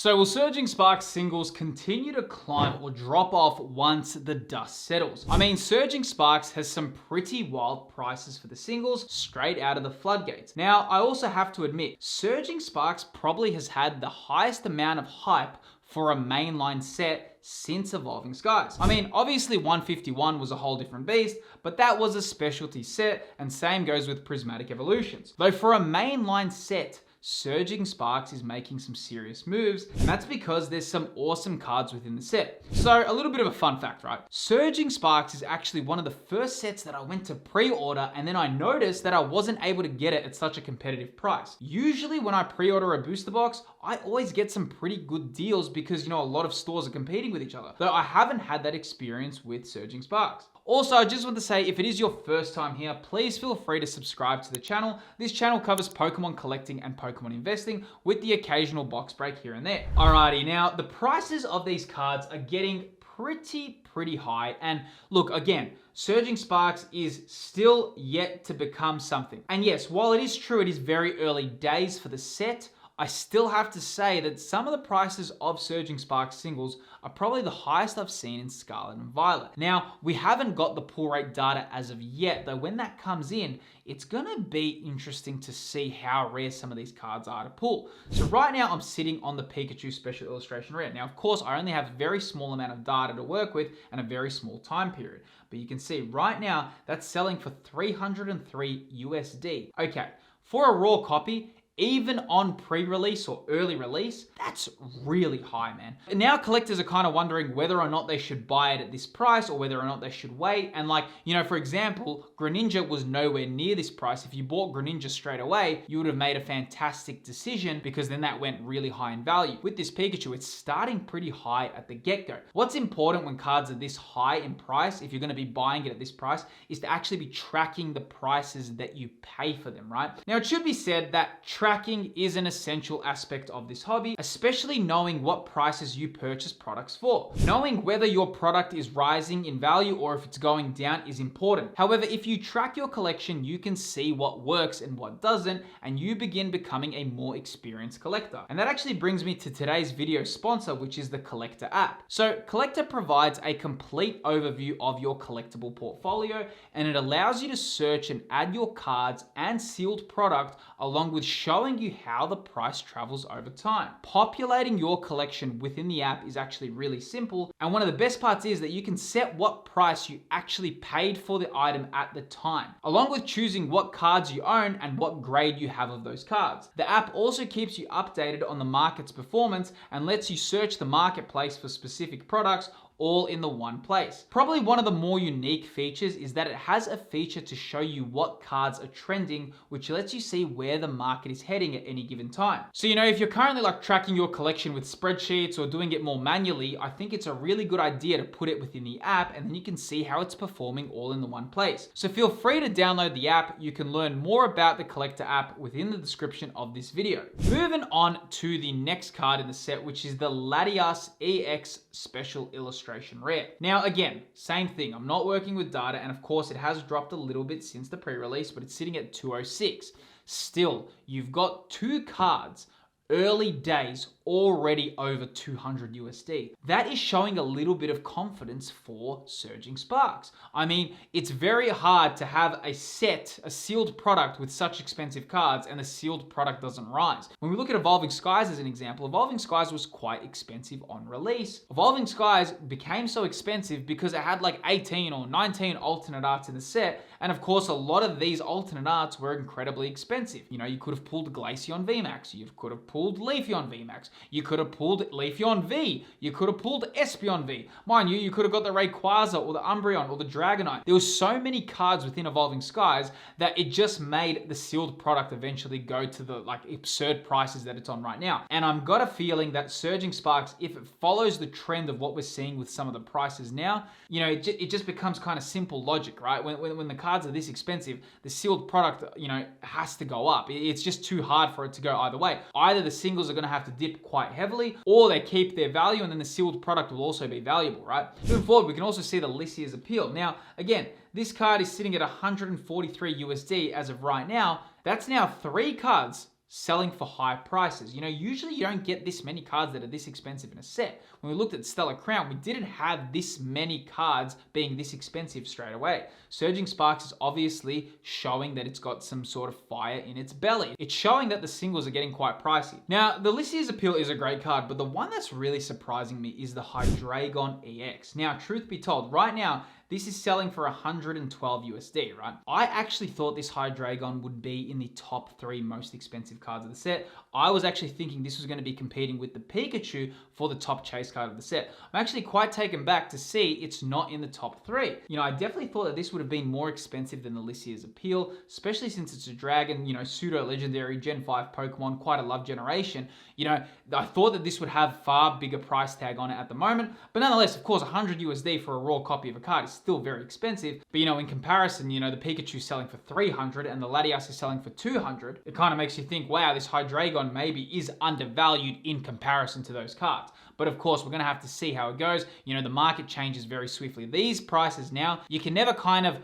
So will Surging Sparks singles continue to climb or drop off once the dust settles? I mean, Surging Sparks has some pretty wild prices for the singles straight out of the floodgates. Now, I also have to admit, Surging Sparks probably has had the highest amount of hype for a mainline set since Evolving Skies. I mean, obviously 151 was a whole different beast, but that was a specialty set, and same goes with Prismatic Evolutions. Though for a mainline set, Surging Sparks is making some serious moves, and that's because there's some awesome cards within the set. So a little bit of a fun fact, right? Surging Sparks is actually one of the first sets that I went to pre-order, and then I noticed that I wasn't able to get it at such a competitive price. Usually when I pre-order a booster box, I always get some pretty good deals because, you know, a lot of stores are competing with each other. Though I haven't had that experience with Surging Sparks. Also, I just want to say, if it is your first time here, please feel free to subscribe to the channel. This channel covers Pokemon collecting and Pokemon investing with the occasional box break here and there. Alrighty, now the prices of these cards are getting pretty high. And look, again, Surging Sparks is still yet to become something. And yes, while it is true, it is very early days for the set, I still have to say that some of the prices of Surging Sparks singles are probably the highest I've seen in Scarlet and Violet. Now, we haven't got the pull rate data as of yet, though when that comes in, it's gonna be interesting to see how rare some of these cards are to pull. So right now I'm sitting on the Pikachu Special Illustration Rare. Now, of course, I only have a very small amount of data to work with and a very small time period. But you can see right now, that's selling for 303 USD. Okay, for a raw copy, even on pre-release or early release, that's really high, man. And now collectors are kind of wondering whether or not they should buy it at this price or whether or not they should wait. And like, you know, for example, Greninja was nowhere near this price. If you bought Greninja straight away, you would have made a fantastic decision because then that went really high in value. With this Pikachu, it's starting pretty high at the get-go. What's important when cards are this high in price, if you're going to be buying it at this price, is to actually be tracking the prices that you pay for them, right? Now, it should be said that tracking is an essential aspect of this hobby, especially knowing what prices you purchase products for. Knowing whether your product is rising in value or if it's going down is important. However, if you track your collection, you can see what works and what doesn't, and you begin becoming a more experienced collector. And that actually brings me to today's video sponsor, which is the Collector app. So Collector provides a complete overview of your collectible portfolio, and it allows you to search and add your cards and sealed product along with showing you how the price travels over time. Populating your collection within the app is actually really simple, and one of the best parts is that you can set what price you actually paid for the item at the time, along with choosing what cards you own and what grade you have of those cards. The app also keeps you updated on the market's performance and lets you search the marketplace for specific products all in the one place. Probably one of the more unique features is that it has a feature to show you what cards are trending, which lets you see where the market is heading at any given time. So, you know, if you're currently like tracking your collection with spreadsheets or doing it more manually, I think it's a really good idea to put it within the app, and then you can see how it's performing all in the one place. So feel free to download the app. You can learn more about the Collector app within the description of this video. Moving on to the next card in the set, which is the Latias EX Special Illustration Rare. Now again, same thing. I'm not working with data, and of course it has dropped a little bit since the pre-release, but it's sitting at 206. Still, you've got two cards, early days, already over 200 USD. That is showing a little bit of confidence for Surging Sparks. I mean, it's very hard to have a set, a sealed product with such expensive cards, and the sealed product doesn't rise. When we look at Evolving Skies as an example, Evolving Skies was quite expensive on release. Evolving Skies became so expensive because it had like 18 or 19 alternate arts in the set, and of course a lot of these alternate arts were incredibly expensive. You know, you could have pulled Glaceon VMAX, you could have pulled Leafeon VMAX, you could have pulled Leafeon V, you could have pulled Espeon V. Mind you, you could have got the Rayquaza or the Umbreon or the Dragonite. There were so many cards within Evolving Skies that it just made the sealed product eventually go to the like absurd prices that it's on right now. And I've got a feeling that Surging Sparks, if it follows the trend of what we're seeing with some of the prices now, you know, it just becomes kind of simple logic, right? When the cards are this expensive, the sealed product, you know, has to go up. It's just too hard for it to go either way. Either the singles are going to have to dip quite heavily, or they keep their value and then the sealed product will also be valuable, right? Moving forward, we can also see the Lisias Appeal. Now, again, this card is sitting at 143 USD as of right now. That's now 3 cards selling for high prices. You know, usually you don't get this many cards that are this expensive in a set. When we looked at Stellar Crown, we didn't have this many cards being this expensive straight away. Surging Sparks is obviously showing that it's got some sort of fire in its belly. It's showing that the singles are getting quite pricey. Now, the Lisias Appeal is a great card, but the one that's really surprising me is the Hydreigon EX. Now, truth be told, right now, this is selling for 112 USD, right? I actually thought this Hydreigon would be in the top 3 most expensive cards of the set. I was actually thinking this was going to be competing with the Pikachu for the top chase card of the set. I'm actually quite taken back to see it's not in the top 3. You know, I definitely thought that this would have been more expensive than the Lisias Appeal, especially since it's a dragon, you know, pseudo-legendary Gen 5 Pokemon, quite a love generation. You know, I thought that this would have far bigger price tag on it at the moment, but nonetheless, of course, 100 USD for a raw copy of a card is still very expensive. But you know, in comparison, you know, the Pikachu is selling for 300 and the Latias is selling for 200. It kind of makes you think, wow, this Hydreigon maybe is undervalued in comparison to those cards. But of course, we're going to have to see how it goes. You know, the market changes very swiftly. These prices now, you can never kind of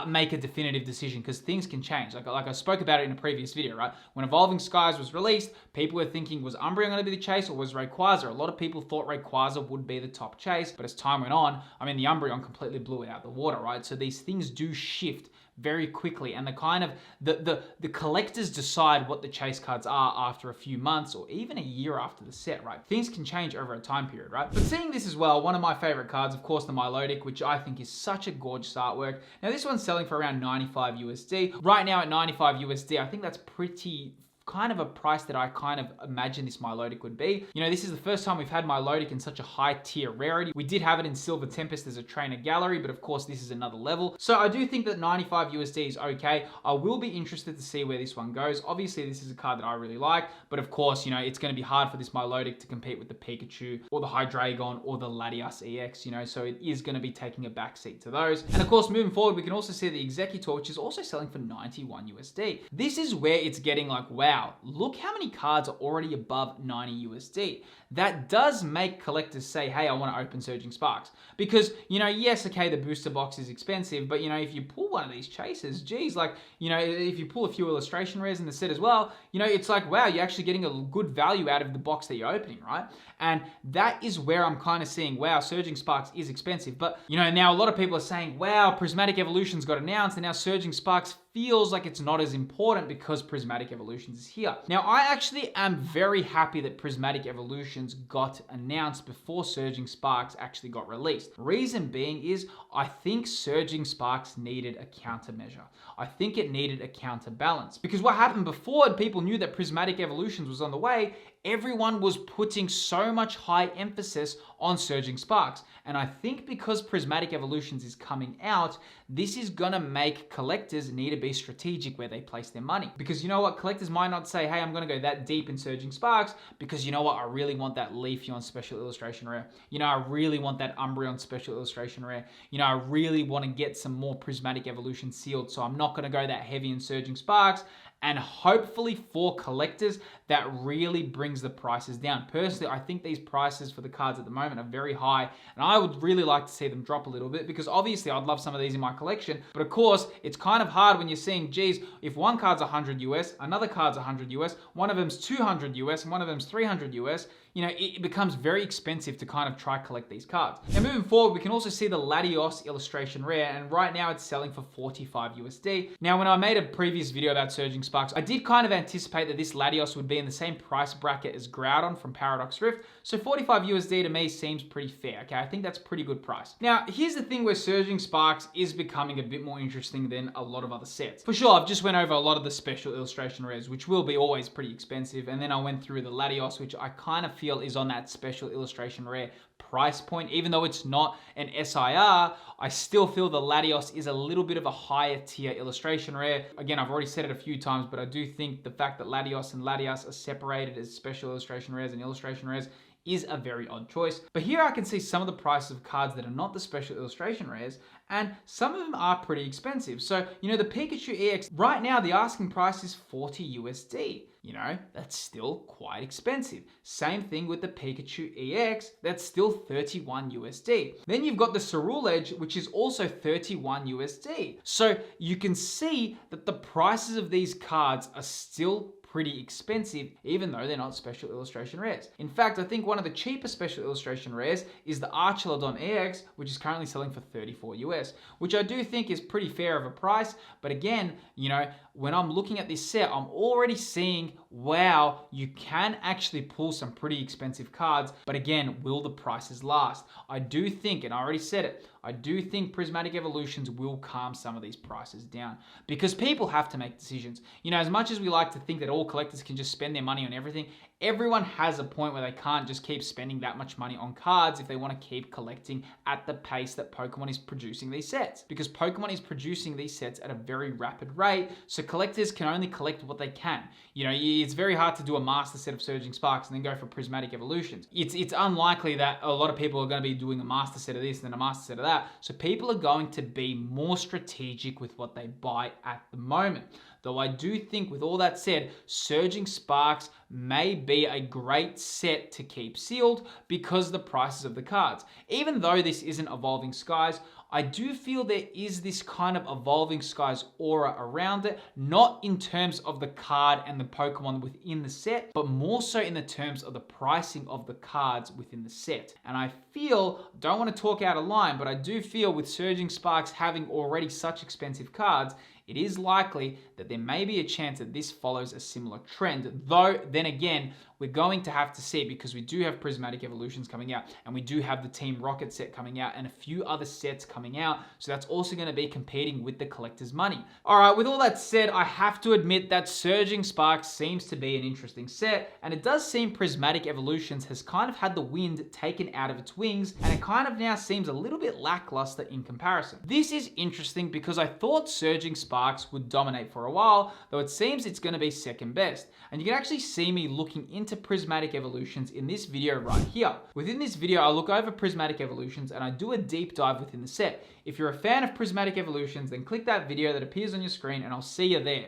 make a definitive decision because things can change. Like I spoke about it in a previous video, right? When Evolving Skies was released, people were thinking, was Umbreon going to be the chase or was Rayquaza? A lot of people thought Rayquaza would be the top chase, but as time went on, I mean, the Umbreon completely blew it out the water, right? So these things do shift very quickly, and the kind of the collectors decide what the chase cards are after a few months or even a year after the set, right? Things can change over a time period, right? But seeing this as well, one of my favorite cards, of course, the Milotic, which I think is such a gorgeous artwork. Now this one's selling for around 95 USD. Right now at 95 USD, I think that's pretty kind of a price that I kind of imagine this Milotic would be. You know, this is the first time we've had Milotic in such a high tier rarity. We did have it in Silver Tempest as a trainer gallery, but of course this is another level. So I do think that 95 USD is okay. I will be interested to see where this one goes. Obviously this is a card that I really like, but of course, you know, it's going to be hard for this Milotic to compete with the Pikachu or the Hydreigon or the Latias EX, you know, so it is going to be taking a backseat to those. And of course, moving forward, we can also see the Exeggutor, which is also selling for 91 USD. This is where it's getting like, wow, look how many cards are already above 90 USD. That does make collectors say, hey, I want to open Surging Sparks. Because, you know, yes, okay, the booster box is expensive, but, you know, if you pull one of these chases, geez, like, you know, if you pull a few illustration rares in the set as well, you know, it's like, wow, you're actually getting a good value out of the box that you're opening, right? And that is where I'm kind of seeing, wow, Surging Sparks is expensive. But, you know, now a lot of people are saying, wow, Prismatic Evolutions got announced, and now Surging Sparks feels like it's not as important because Prismatic Evolutions is here. Now, I actually am very happy that Prismatic Evolutions got announced before Surging Sparks actually got released. Reason being is I think Surging Sparks needed a countermeasure. I think it needed a counterbalance. Because what happened before people knew that Prismatic Evolutions was on the way, everyone was putting so much high emphasis on Surging Sparks. And I think because Prismatic Evolutions is coming out, this is gonna make collectors need to be strategic where they place their money. Because you know what? Collectors might not say, hey, I'm gonna go that deep in Surging Sparks because you know what? I really want that Leafeon special illustration rare. You know, I really want that Umbreon special illustration rare. You know, I really want to get some more Prismatic Evolution sealed, so I'm not gonna go that heavy in Surging Sparks. And hopefully for collectors, that really brings the prices down. Personally, I think these prices for the cards at the moment are very high, and I would really like to see them drop a little bit because obviously I'd love some of these in my collection, but of course, it's kind of hard when you're seeing, geez, if one card's 100 US, another card's 100 US, one of them's 200 US, and one of them's 300 US, you know, it becomes very expensive to kind of try collect these cards. And moving forward, we can also see the Latios illustration rare, and right now it's selling for 45 USD. Now, when I made a previous video about Surging Sparks, I did kind of anticipate that this Latios would be in the same price bracket as Groudon from Paradox Rift, so 45 USD to me seems pretty fair, okay? I think that's a pretty good price. Now, here's the thing where Surging Sparks is becoming a bit more interesting than a lot of other sets. For sure, I've just went over a lot of the special illustration rares, which will be always pretty expensive, and then I went through the Latios, which I kind of feel is on that special illustration rare price point. Even though it's not an SIR, I still feel the Latios is a little bit of a higher tier illustration rare. Again, I've already said it a few times, but I do think the fact that Latios and Latias are separated as special illustration rares and illustration rares is a very odd choice. But here I can see some of the prices of cards that are not the special illustration rares, and some of them are pretty expensive. So, you know, the Pikachu EX, right now the asking price is 40 USD. You know, that's still quite expensive. Same thing with the Pikachu EX, that's still 31 USD. Then you've got the Ceruledge, which is also 31 USD. So you can see that the prices of these cards are still pretty expensive, even though they're not special illustration rares. In fact, I think one of the cheapest special illustration rares is the Alolan EX, which is currently selling for 34 US, which I do think is pretty fair of a price. But again, you know, when I'm looking at this set, I'm already seeing, wow, you can actually pull some pretty expensive cards. But again, will the prices last? I do think, and I already said it, I do think Prismatic Evolutions will calm some of these prices down because people have to make decisions. You know, as much as we like to think that all collectors can just spend their money on everything, everyone has a point where they can't just keep spending that much money on cards if they want to keep collecting at the pace that Pokemon is producing these sets. Because Pokemon is producing these sets at a very rapid rate, so collectors can only collect what they can. You know, it's very hard to do a master set of Surging Sparks and then go for Prismatic Evolutions. It's unlikely that a lot of people are going to be doing a master set of this and then a master set of that. So people are going to be more strategic with what they buy at the moment. Though I do think, with all that said, Surging Sparks may be a great set to keep sealed because of the prices of the cards. Even though this isn't Evolving Skies, I do feel there is this kind of Evolving Skies aura around it, not in terms of the card and the Pokemon within the set, but more so in the terms of the pricing of the cards within the set. And I feel, don't want to talk out of line, but I do feel with Surging Sparks having already such expensive cards, it is likely that there may be a chance that this follows a similar trend. Though, then again, we're going to have to see because we do have Prismatic Evolutions coming out and we do have the Team Rocket set coming out and a few other sets coming out. So that's also going to be competing with the collector's money. All right, with all that said, I have to admit that Surging Sparks seems to be an interesting set, and it does seem Prismatic Evolutions has kind of had the wind taken out of its wings, and it kind of now seems a little bit lackluster in comparison. This is interesting because I thought Surging Sparks would dominate for a while, though it seems it's going to be second best. And you can actually see me looking into Prismatic Evolutions in this video right here. Within this video, I look over Prismatic Evolutions and I do a deep dive within the set. If you're a fan of Prismatic Evolutions, then click that video that appears on your screen and I'll see you there.